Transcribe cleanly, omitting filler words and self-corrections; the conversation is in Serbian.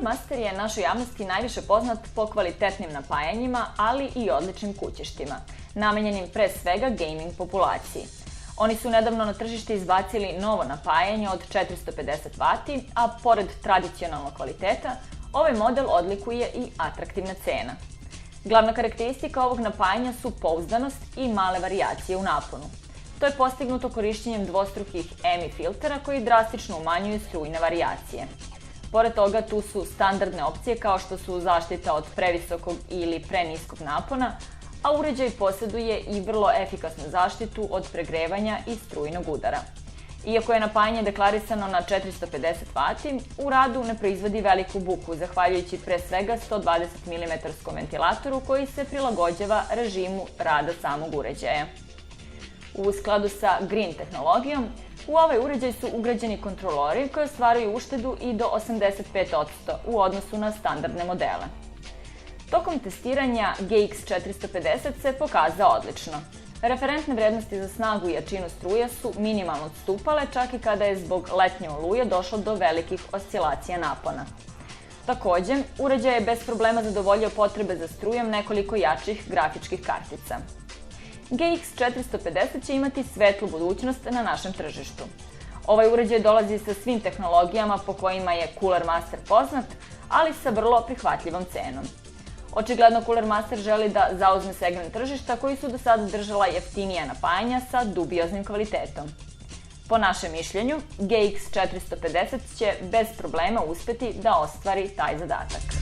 Cooler Master je našoj javnosti najviše poznat po kvalitetnim napajanjima, ali i odličnim kućištima, namenjenim pre svega gaming populaciji. Oni su nedavno na tržište izbacili novo napajanje od 450 W, a pored tradicionalnog kvaliteta, ovaj model odlikuje i atraktivna cena. Glavna karakteristika ovog napajanja su pouzdanost i male varijacije u naponu. To je postignuto korišćenjem dvostrukih EMI filtera koji drastično umanjuju strujne varijacije. Pored toga, tu su standardne opcije kao što su zaštita od previsokog ili preniskog napona, a uređaj posjeduje i vrlo efikasnu zaštitu od pregrevanja i strujnog udara. Iako je napajanje deklarisano na 450 W, u radu ne proizvodi veliku buku, zahvaljujući pre svega 120 mm ventilatoru koji se prilagođava režimu rada samog uređaja. U skladu sa Green tehnologijom, u ovaj uređaj su ugrađeni kontrolori koji ostvaruju uštedu i do 85% u odnosu na standardne modele. Tokom testiranja GX450 se pokazao odlično. Referentne vrednosti za snagu i jačinu struje su minimalno odstupale, čak i kada je zbog letnje oluje došlo do velikih oscilacija napona. Takođe, uređaj je bez problema zadovoljio potrebe za strujom nekoliko jačih grafičkih kartica. GX450 će imati svetlu budućnost na našem tržištu. Ovaj uređaj dolazi sa svim tehnologijama po kojima je Cooler Master poznat, ali sa vrlo prihvatljivom cenom. Očigledno Cooler Master želi da zauzme segment tržišta koji su do sada držala jeftinija napajanja sa dubioznim kvalitetom. Po našem mišljenju, GX450 će bez problema uspeti da ostvari taj zadatak.